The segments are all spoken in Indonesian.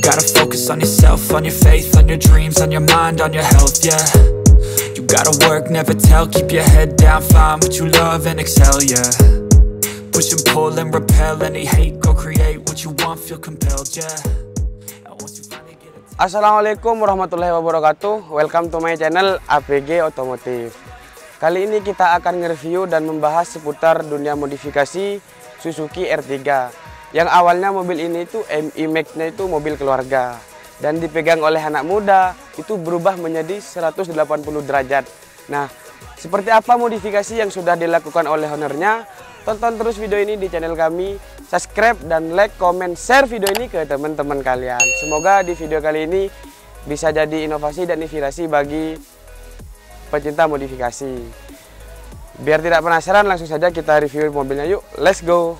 gotta focus on yourself, on your faith, on your dreams, on your mind, on your health, yeah. You gotta work, never tell, keep your head down, find what you love and excel, yeah. Push and pull and repel any hate, go create what you want, feel compelled, yeah. Assalamualaikum warahmatullahi wabarakatuh. Welcome to my channel APG Otomotif. Kali ini kita akan nge-review dan membahas seputar dunia modifikasi Suzuki R3. Yang awalnya mobil ini itu imax-nya itu mobil keluarga dan dipegang oleh anak muda, itu berubah menjadi 180 derajat. Nah, seperti apa modifikasi yang sudah dilakukan oleh ownernya? Tonton terus video ini di channel kami, subscribe dan like, comment, share video ini ke teman-teman kalian. Semoga di video kali ini bisa jadi inovasi dan inspirasi bagi pecinta modifikasi. Biar tidak penasaran, langsung saja kita review mobilnya yuk. Let's go.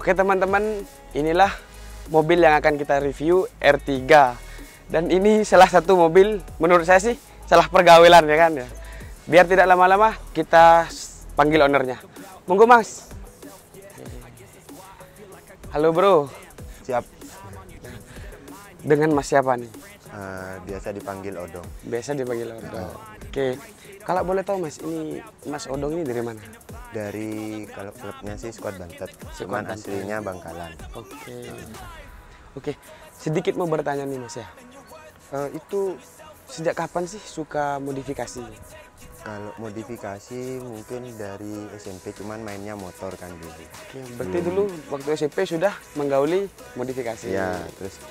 Oke teman-teman, inilah mobil yang akan kita review, R3. Dan ini salah satu mobil, menurut saya sih, salah pergaulan ya kan ya. Biar tidak lama-lama, kita panggil ownernya. Monggo mas. Halo bro. Siap. Dengan mas siapa nih? Biasa dipanggil Odong. Biasa dipanggil Odong. Oke. Kalau boleh tahu mas, ini Mas Odong ini dari mana? Dari kalau klubnya sih Squad Bantet, cuman aslinya Bangkalan. Oke. Oke, sedikit mau bertanya nih mas ya. Itu sejak kapan sih suka modifikasi? Kalau modifikasi mungkin dari SMP, cuman mainnya motor kan dulu. Oke, berarti dulu waktu SMP sudah menggauli modifikasi. Ya, terus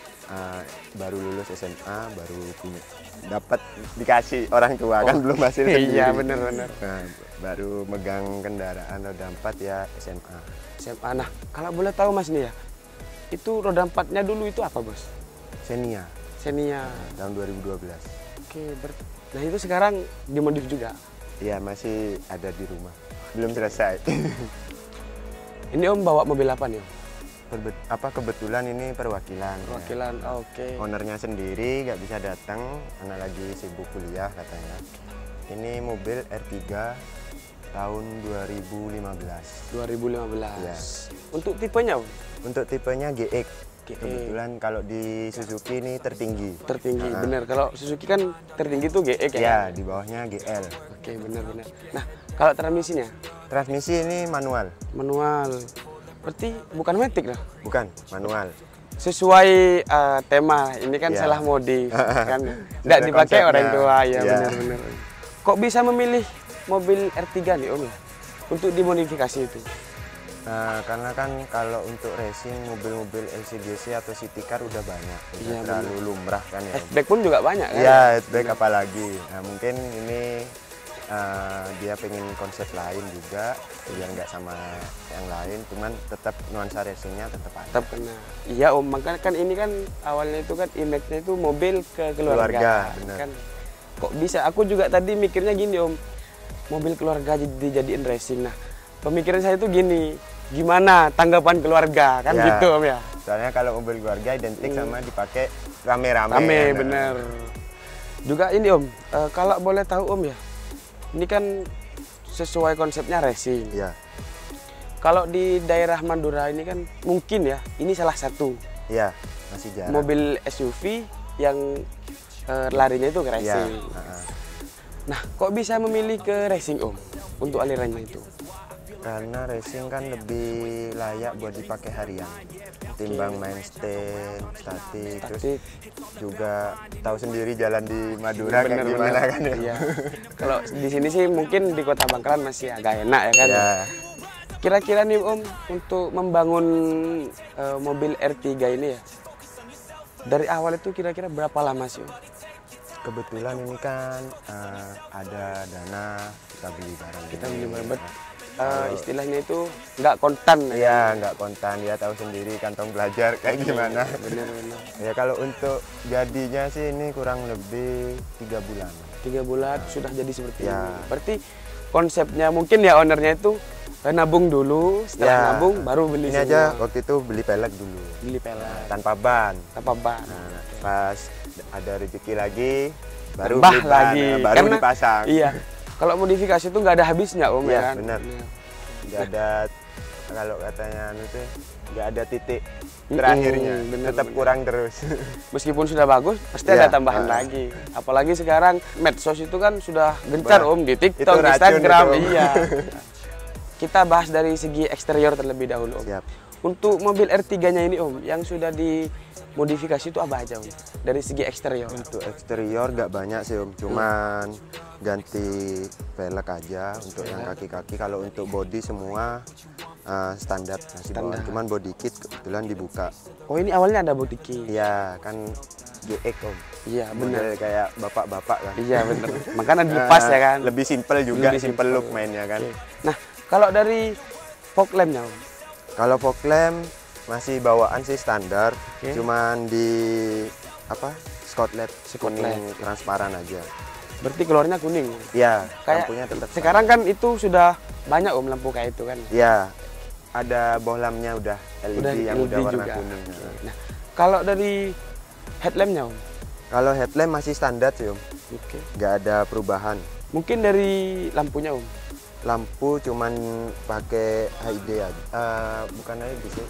baru lulus SMA baru dapat dikasih orang tua kan belum hasil sendiri. Iya benar-benar. Nah, baru megang kendaraan roda 4 ya SMA. SMA. Nah, kalau boleh tahu mas nih ya, itu roda 4-nya dulu itu apa bos? Xenia. Xenia. Tahun 2012. Oke, nah itu sekarang dimodif juga? Iya, masih ada di rumah. Belum selesai. Ini om bawa mobil apa nih om? Kebetulan ini perwakilan. Perwakilan, ya. Oke. Ownernya sendiri nggak bisa datang karena lagi sibuk kuliah katanya. Ini mobil R3 tahun 2015. 2015. Ya. Untuk tipenya om? Untuk tipenya GX. Kebetulan kalau di Suzuki ini tertinggi. Tertinggi, bener. Kalau Suzuki kan tertinggi tuh GX ya? Ya, di bawahnya GL. Oke, bener-bener. Nah, kalau transmisinya? Transmisi ini manual. Manual. Berarti bukan matic lah? Bukan, manual. Sesuai tema, ini kan salah modif. Kan? Nggak dipakai orang tua, ya bener-bener. Kok bisa memilih mobil R3 nih om ya? Untuk dimodifikasi itu? Karena kan kalau untuk racing mobil-mobil LCGC atau city car udah banyak, udah terlalu lumrah kan ya. Hatchback pun juga banyak kan? Iya, hatchback apalagi. Nah mungkin ini dia pengen konsep lain juga, biar nggak sama yang lain, cuman tetap nuansa racingnya tetap ada. Tetap kena. Iya om, makanya kan ini kan awalnya itu kan imax-nya itu mobil ke keluarga. Kan? Kok bisa? Aku juga tadi mikirnya gini om, mobil keluarga dijadiin racing. Nah pemikiran saya itu gini, gimana tanggapan keluarga kan ya, gitu om ya? Soalnya kalau mobil keluarga identik sama dipakai rame-rame. Rame bener. Juga ini om, kalau boleh tahu om ya, ini kan sesuai konsepnya racing. Ya. Kalau di daerah Madura ini kan mungkin ya, ini salah satu. Iya, masih jarang. Mobil SUV yang larinya itu ke racing. Ya. Nah, kok bisa memilih ke racing om untuk alirannya itu? Karena racing kan lebih layak buat dipakai harian, timbang main stand, statik. Terus juga tahu sendiri jalan di Madura kayak gimana kan ya. Iya. Kalau di sini sih mungkin di Kota Bangkalan masih agak enak ya kan. Ya. Kira-kira nih om, untuk membangun mobil R3 ini ya, dari awal itu kira-kira berapa lama sih om? Kebetulan ini kan ada dana, kita beli barang. Kita beli barang. Istilahnya itu nggak kontan ya? Nggak kontan, ya tahu sendiri kantong belajar kayak gimana. Bener-bener. Ya kalau untuk jadinya sih ini kurang lebih 3 bulan. 3 bulan sudah jadi seperti ini. Berarti konsepnya mungkin ya ownernya itu nabung dulu, setelah nabung baru beli. Ini aja waktu itu beli pelek dulu. Beli pelek. Tanpa ban. Tanpa ban. Nah, pas ada rezeki lagi baru tambah beli ban, lagi. baru Karena, dipasang. Iya. Kalau modifikasi itu nggak ada habisnya Om ya Iya, kan? benar. Iya. Nggak ada, kalau katanya itu nggak ada titik terakhirnya, tetap kurang terus. Meskipun sudah bagus, pasti Iya, ada tambahan lagi. Apalagi sekarang medsos itu kan sudah gencar Om di TikTok, itu racun Instagram. itu, Om. Iya. Kita bahas dari segi eksterior terlebih dahulu Om. Siap. Untuk mobil R3-nya ini Om, yang sudah dimodifikasi itu apa aja Om? Dari segi eksterior. Untuk eksterior nggak banyak sih Om, cuman ganti velg aja untuk yang kaki-kaki. Kalau untuk body semua standar masih bawaan, cuman body kit kebetulan dibuka. Oh ini awalnya ada body kit. Iya kan GX Om. Iya Model benar. kayak bapak-bapak kan. Iya benar. Makanya dilepas ya kan. Lebih simple juga, Lebih simple simple. look mainnya kan. Oke. Nah kalau dari fog lamp-nya Om, Kalau fog lamp masih bawaan sih standar, Oke. cuman di apa Scotland Scotland. kuning transparan aja. berarti keluarnya kuning. Ya, Kayak lampunya tetap sekarang kan itu sudah banyak Om lampu kayak itu kan. Ya, ada bohlamnya udah LED yang udah warna juga. kuning. Nah, kalau dari headlampnya Om, Kalau headlamp masih standar sih Om, oke. nggak ada perubahan. Mungkin dari lampunya Om, Lampu cuman pakai HID aja, bukan HID sih,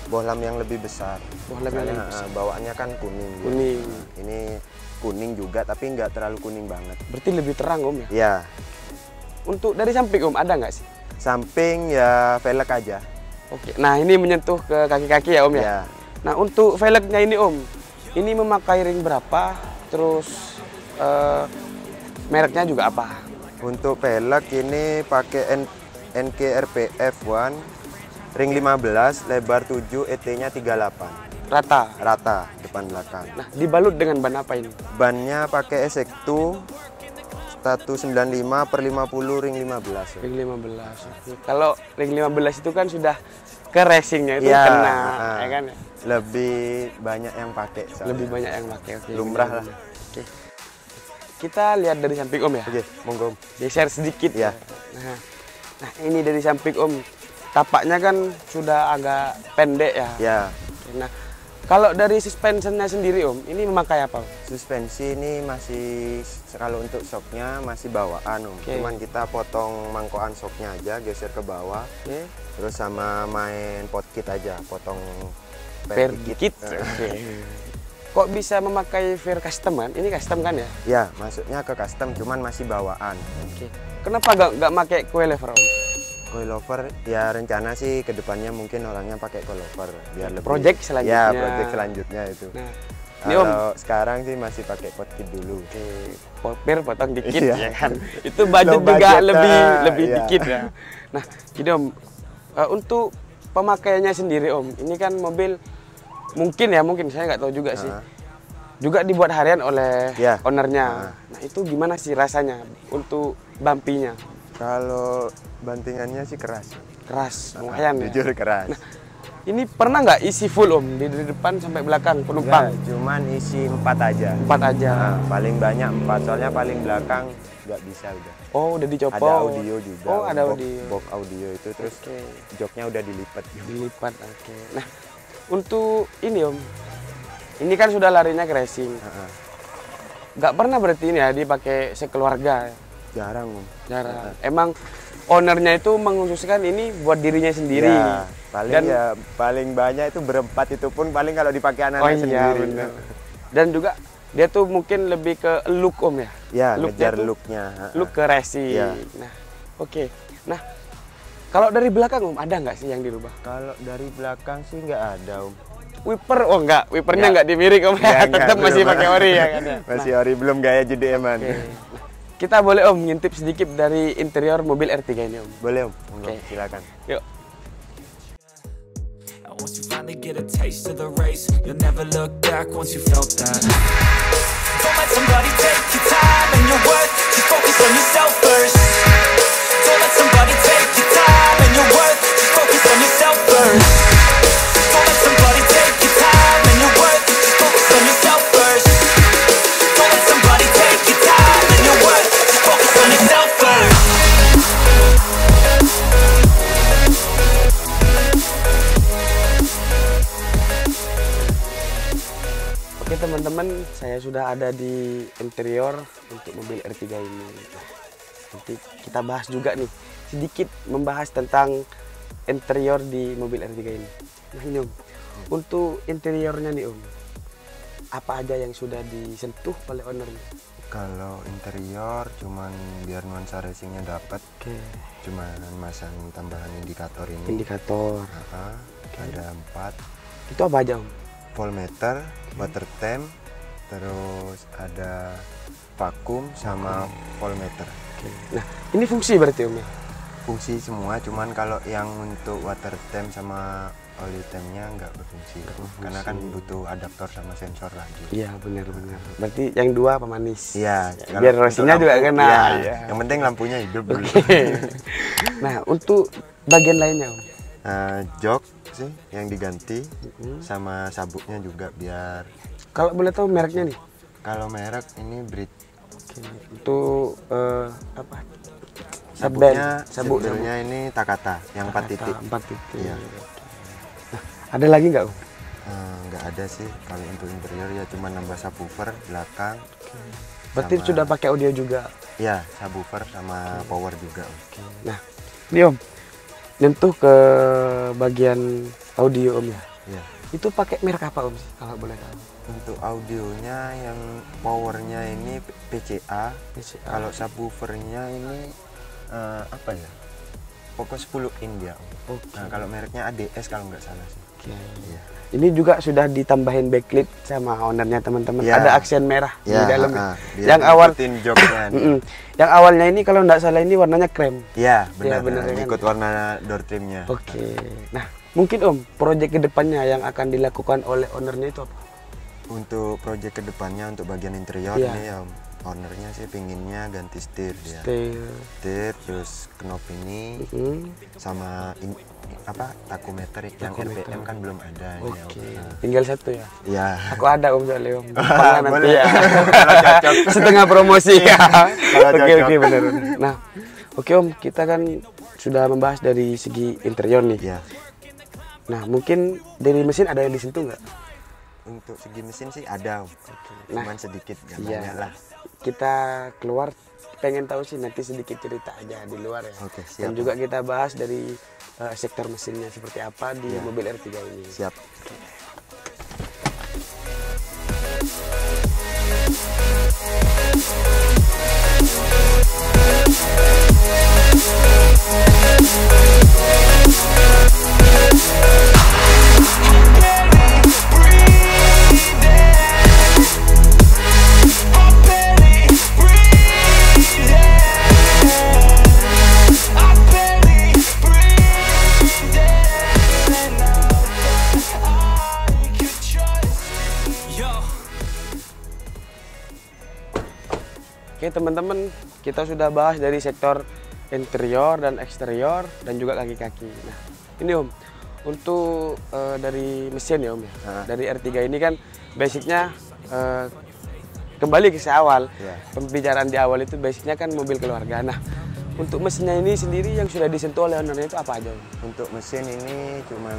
bohlam yang lebih besar. bohlam yang Soalnya, lebih besar. bawaannya kan kuning. ya. Kuning. Ini kuning juga, tapi nggak terlalu kuning banget. Berarti lebih terang Om ya. Ya, Untuk dari samping Om ada nggak sih? samping ya velg aja. Oke. Nah ini menyentuh ke kaki-kaki ya Om ya. Ya, Nah untuk velgnya ini Om, ini memakai ring berapa? Terus mereknya juga apa? untuk velg ini pakai NKRPF1, ring 15, lebar 7, ET-nya 38. Rata. Rata depan belakang. Nah dibalut dengan ban apa ini? Bannya pakai SX2 195/50 ring 15. Ring 15. Oke. Kalau ring 15 itu kan sudah ke racingnya itu Ya, kena, ya kan? lebih banyak yang pakai. soalnya. Lebih banyak yang pakai. Oke, Lumrah lah. Oke. Kita lihat dari samping Om ya. Oke, monggo Om. Geser sedikit Ya. Nah ini dari samping Om, tapaknya kan sudah agak pendek ya. Ya, Nah kalau dari suspensionnya sendiri Om, ini memakai apa? suspensi ini masih, kalau untuk shocknya masih bawaan Om. Oke. Cuman kita potong mangkokan shocknya aja, geser ke bawah. Oke. Terus sama main pot kit aja, potong Fair pair dikit. Oke. Kok bisa memakai fair custom kan? Ini custom kan ya? Ya, masuknya ke custom, cuman masih bawaan. Oke. Kenapa nggak pakai coilover Om? Coilover, ya rencana sih kedepannya mungkin orangnya pakai coilover biar lebih. Project selanjutnya. Ya, project selanjutnya itu. Nah, ini Om. Kalau sekarang sih masih pakai pot kit dulu. Oke, popir potong dikit Iya. ya kan. Itu budget Low juga budget, lebih iya. dikit ya. Nah, gini Om, untuk pemakaiannya sendiri Om, ini kan mobil mungkin saya nggak tahu juga sih. Juga dibuat harian oleh Iya. ownernya. Nah, itu gimana sih rasanya untuk bumpinya? Kalau bantingannya sih keras. Keras, lumayan ya. Jujur keras. Ini pernah nggak isi full Om dari depan sampai belakang penumpang? Enggak, cuman isi 4 aja. 4 aja. Nah, paling banyak 4, soalnya paling belakang nggak bisa udah. Oh, udah dicopot. Ada audio juga. Oh, ada box- audio. Box audio itu, terus Oke. joknya udah dilipat. Dilipat, oke. Nah, untuk ini Om, ini kan sudah larinya ke racing. Nggak pernah berarti ini ya dipakai sekeluarga? Jarang Om. Jarang. Emang ownernya itu mengkhususkan ini buat dirinya sendiri. Ya, paling Dan- ya paling banyak itu berempat, itu pun paling kalau dipakai Oh anak-anak iya, sendiri. benar. Dan juga dia tuh mungkin lebih ke look Om ya? Ya, Looknya ngejar tuh looknya. Look ke racing. Iya. Nah, oke. Nah, kalau dari belakang Om, ada nggak sih yang dirubah? Kalau dari belakang sih nggak ada Om. Wiper, oh enggak, wipernya Nggak. enggak dimirik Om ya, Nggak, tetap belum. masih pakai ori ya kan ya. Masih ori, belum gaya JDM-an. Oke. Nah, kita boleh Om ngintip sedikit dari interior mobil R3 ini Om. Boleh Om, monggo, Oke. silakan. Yuk. And once you finally get a taste of the race, you'll never look back once you felt that. Don't let somebody take your time and your worth. Just focus on yourself first. Don't let somebody take your time and your worth. Just focus on yourself first. Don't let somebody take your time and your worth. Just focus on yourself first. Don't let somebody take your time and your worth. Just focus on yourself first. Oke teman-teman, teman-teman, saya sudah ada di interior untuk mobil R3 ini. Nanti kita bahas juga nih, sedikit membahas tentang interior di mobil R3 ini. Nah ini Om, untuk interiornya nih Om, apa aja yang sudah disentuh oleh ownernya? Kalau interior cuman biar nuansa racingnya dapat, cuman masang tambahan indikator ini. Indikator. Ada 4. Itu apa aja Om? Voltmeter, water temp, terus ada vakum sama voltmeter. Nah ini fungsi berarti Om ya? Fungsi semua, cuman kalau yang untuk water temp sama oli tempnya nggak berfungsi. Karena kan butuh adaptor sama sensor lagi. Iya benar-benar. Berarti yang 2 pemanis. Iya. Biar racingnya juga kena. Iya. Yang penting lampunya hidup dulu. Nah untuk bagian lainnya Om? Jok sih yang diganti, sama sabuknya juga biar. Kalau boleh tahu mereknya nih? Kalau merek ini Brit. Untuk apa? Sabuknya ini Takata yang 4 titik. 4 titik. Iya. Nah, ada lagi nggak Om? Nggak ada sih. Kalau untuk interior ya cuma nambah subwoofer belakang. Berarti sudah pakai audio juga? Iya, subwoofer sama power juga. Nah, ini Om, nyentuh ke bagian audio Om ya? Iya. Itu pakai merek apa Om sih, kalau boleh tahu? Untuk audionya yang powernya ini PCA. Kalau subwoofernya ini apa ya? Pokok 10 in dia. Nah, kalau mereknya ADS kalau nggak salah sih. Iya. Ini juga sudah ditambahin backlit sama ownernya teman-teman. Ya. Ada aksen merah di dalam. Yang Yang awalnya ini kalau nggak salah ini warnanya krem. Iya, benar. benar, Ikut warna door trimnya. Oke. Nah, mungkin Om, proyek kedepannya yang akan dilakukan oleh ownernya itu apa? Untuk proyek kedepannya untuk bagian interior ini ya ownernya sih pinginnya ganti setir dia. Setir, terus knop ini sama takometer yang RPM kan belum ada. Tinggal 1 ya? Iya. Aku ada Om soalnya Om. Nanti ya. Setengah promosi ya. Oke benar. Nah, oke Om, kita kan sudah membahas dari segi interior nih. Iya. Nah, mungkin dari mesin ada yang disentuh nggak? Untuk segi mesin sih ada, cuman sedikit, nggak banyak lah. Kita keluar pengen tahu sih, nanti sedikit cerita aja di luar ya. Oke, siap. Dan juga kita bahas dari sektor mesinnya seperti apa di mobil R3 ini. Siap. Oke teman-teman, kita sudah bahas dari sektor interior dan eksterior dan juga kaki-kaki. Nah ini Om, untuk dari mesin ya Om ya, dari R3 ini kan basicnya kembali ke awal, pembicaraan di awal itu basicnya kan mobil keluarga. Nah untuk mesinnya ini sendiri yang sudah disentuh oleh ownernya itu apa aja Om? Untuk mesin ini cuman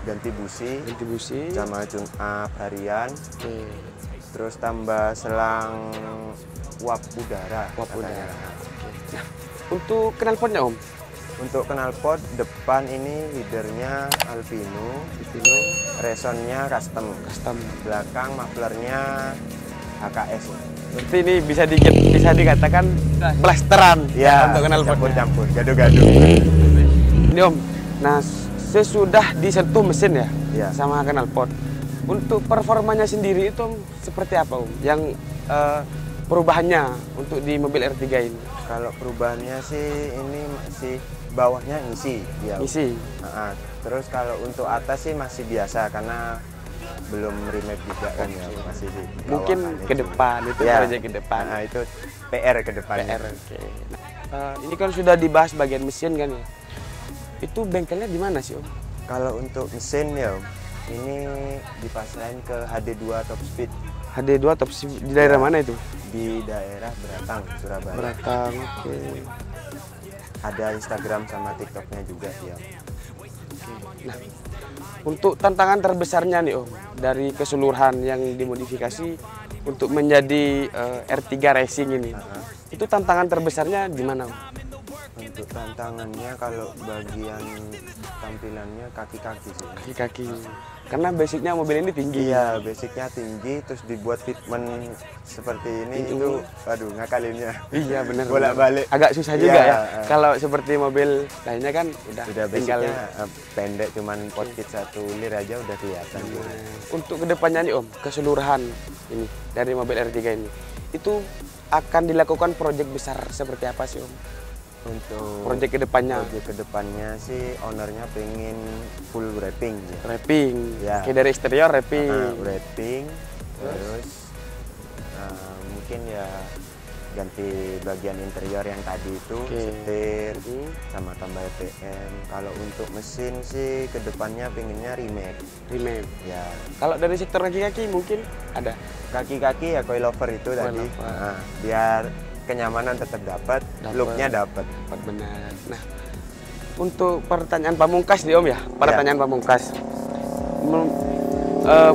ganti busi sama tune up harian. Terus tambah selang uap udara. Nah, untuk knalpotnya Om? Untuk knalpot depan ini leadernya Alpino, resonnya custom. Belakang mufflernya HKS. Berarti ini bisa dikatakan blasteran ya, untuk knalpotnya. Campur, gado-gado. Ini Om, nah sesudah disentuh mesin ya, sama knalpot. Untuk performanya sendiri itu seperti apa Om? Yang perubahannya untuk di mobil R3 ini? Kalau perubahannya sih ini masih bawahnya ngisi. Terus kalau untuk atas sih masih biasa karena belum remake juga kan ya, masih sih. Mungkin ke depan itu proyek ke depan. Nah, itu PR ke depannya. Ini kan sudah dibahas bagian mesin kan ya. Itu bengkelnya di mana sih Om? Kalau untuk mesin ya Om, ini dipasrahin ke HD2 Top Speed. HD2 Top Speed di daerah mana itu? Di daerah Beratang, Surabaya. Beratang, oke. Ada Instagram sama TikToknya juga ya. Nah, untuk tantangan terbesarnya nih Om, dari keseluruhan yang dimodifikasi untuk menjadi R3 Racing ini, itu tantangan terbesarnya di mana Om? Untuk tantangannya kalau bagian tampilannya kaki-kaki sih. Kaki-kaki. Karena basicnya mobil ini tinggi. Iya, basicnya tinggi, terus dibuat fitment seperti ini itu, aduh ngakalinnya. Iya benar. Bolak-balik. Agak susah juga ya. Kalau seperti mobil lainnya kan udah tinggal basicnya pendek, cuman potkit 1 lir aja udah kelihatan. Untuk kedepannya nih Om, keseluruhan ini dari mobil R3 ini, itu akan dilakukan proyek besar seperti apa sih Om? Untuk proyek kedepannya sih ownernya pengen full wrapping ya. Wrapping Ya. Kayak dari eksterior wrapping. Wrapping terus mungkin ya ganti bagian interior yang tadi itu, setir sama tambah EPM. Kalau untuk mesin sih kedepannya pengennya remake ya. Kalau dari sektor kaki-kaki mungkin ada kaki-kaki ya coilover itu tadi. Biar kenyamanan tetap dapat, looknya dapat. Benar. Nah, untuk pertanyaan pamungkas nih Om ya, pertanyaan pamungkas,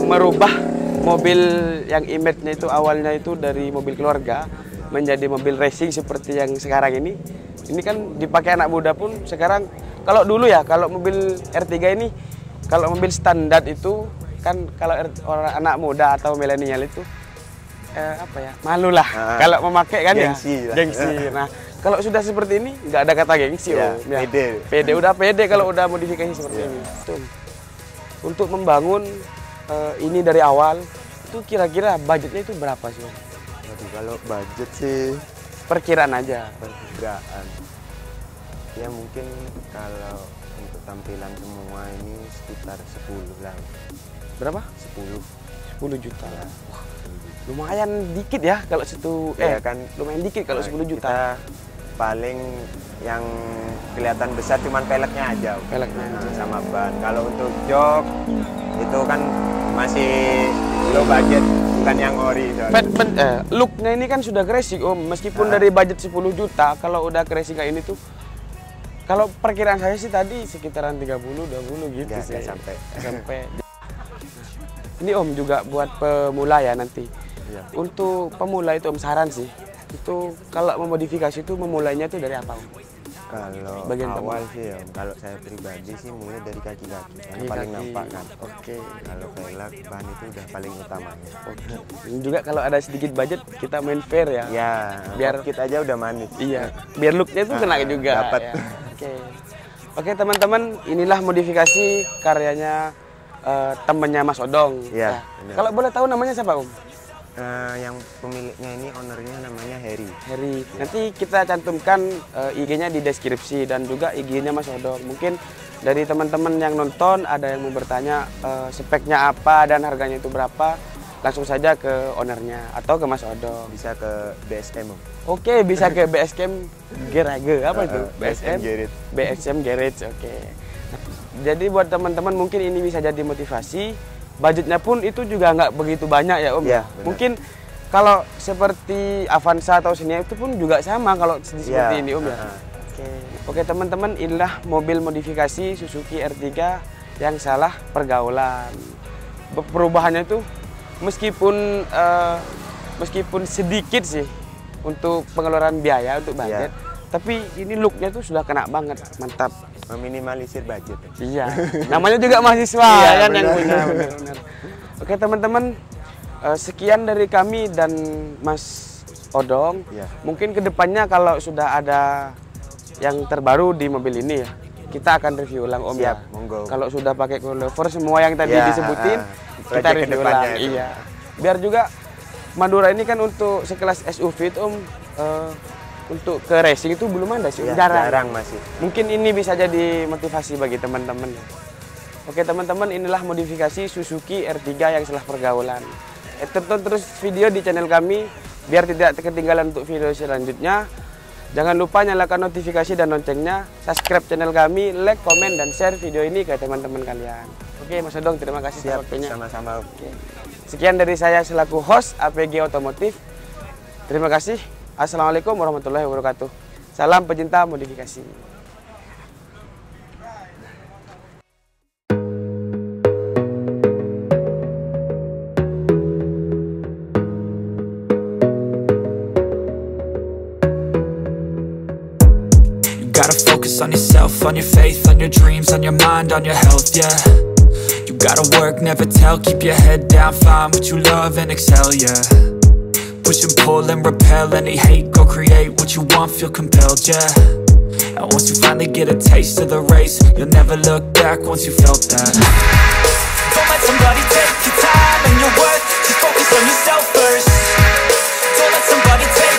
merubah mobil yang image-nya itu awalnya itu dari mobil keluarga menjadi mobil racing seperti yang sekarang ini kan dipakai anak muda pun sekarang. Kalau dulu ya, kalau mobil R3 ini, kalau mobil standar itu kan kalau orang anak muda atau milenial itu malu lah kalau memakai kan, gengsi. Nah, kalau sudah seperti ini nggak ada kata gengsi pede udah pede kalau udah modifikasi seperti ini. Untuk membangun ini dari awal itu kira-kira budgetnya itu berapa sih? Kalau budget sih perkiraan aja. Ya mungkin kalau untuk tampilan semua ini sekitar 10 lah. Berapa? 10 juta. Wah, lumayan dikit ya kalau kan lumayan dikit kalau 10 juta. Kita paling yang kelihatan besar cuman peleknya aja. Sama ban. Kalau untuk jok itu kan masih low budget, bukan yang ori. Looknya ini kan sudah racing Om, meskipun dari budget 10 juta kalau udah racing kayak ini tuh, kalau perkiraan saya sih tadi sekitaran 30-20 gitu sih. Sampai. Ini Om juga buat pemula ya nanti. Untuk pemula itu Om saran sih, itu kalau memodifikasi itu memulainya itu dari apa Om? Kalau bagian awal sih ya, kalau saya pribadi sih mulai dari kaki-kaki, yang paling nampak kan. Kalau velg ban itu udah paling utamanya. Ini juga kalau ada sedikit budget kita main fair ya. Biar kita aja udah manis. Iya, biar looknya itu kena juga. Dapat. Oke teman-teman, inilah modifikasi karyanya temannya Mas Odong. Kalau boleh tahu namanya siapa Om? Yang pemiliknya ini ownernya namanya Harry. Nanti kita cantumkan IG-nya di deskripsi dan juga IG-nya Mas Odong. Mungkin dari teman-teman yang nonton ada yang mau bertanya speknya apa dan harganya itu berapa, langsung saja ke ownernya atau ke Mas Odong. Bisa ke BSM. Oke, bisa ke BSM Garage. Apa itu? BSM Garage. Oke. Jadi buat teman-teman mungkin ini bisa jadi motivasi. Budgetnya pun itu juga nggak begitu banyak ya Om. Mungkin kalau seperti Avanza atau Xenia itu pun juga sama kalau seperti ini Om ya. Oke teman-teman, inilah mobil modifikasi Suzuki R3 yang salah pergaulan. Perubahannya itu meskipun sedikit sih untuk pengeluaran biaya untuk budget, tapi ini looknya tuh sudah kena banget, mantap. Meminimalisir budget. Iya, namanya juga mahasiswa kan yang punya. Benar. Oke teman-teman, sekian dari kami dan Mas Odong. Mungkin kedepannya kalau sudah ada yang terbaru di mobil ini ya, kita akan review ulang Om ya. Monggo. Kalau sudah pakai coilover semua yang tadi disebutin, kita review ulang. Iya. Biar juga Madura ini kan untuk sekelas SUV itu Om, untuk ke racing itu belum ada sih, jarang masih. Mungkin ini bisa jadi motivasi bagi teman-teman. Oke teman-teman, inilah modifikasi Suzuki R3 yang salah pergaulan. Tonton terus video di channel kami biar tidak ketinggalan untuk video selanjutnya. Jangan lupa nyalakan notifikasi dan loncengnya, subscribe channel kami, like, komen, dan share video ini ke teman-teman kalian. Oke Mas Odong, terima kasih waktunya. Sama-sama. Sekian dari saya selaku host APG Otomotif. Terima kasih. Assalamualaikum warahmatullahi wabarakatuh. Salam pecinta modifikasi. focus on yourself, on your faith, on your dreams, on your mind, on your health, yeah. You gotta work, never tell, keep your head down, find what you love and excel, yeah. Push and pull and repel any hate, go create what you want, feel compelled, yeah. And once you finally get a taste of the race, you'll never look back once you felt that. Don't let somebody take your time and your worth, just focus on yourself first. Don't let somebody take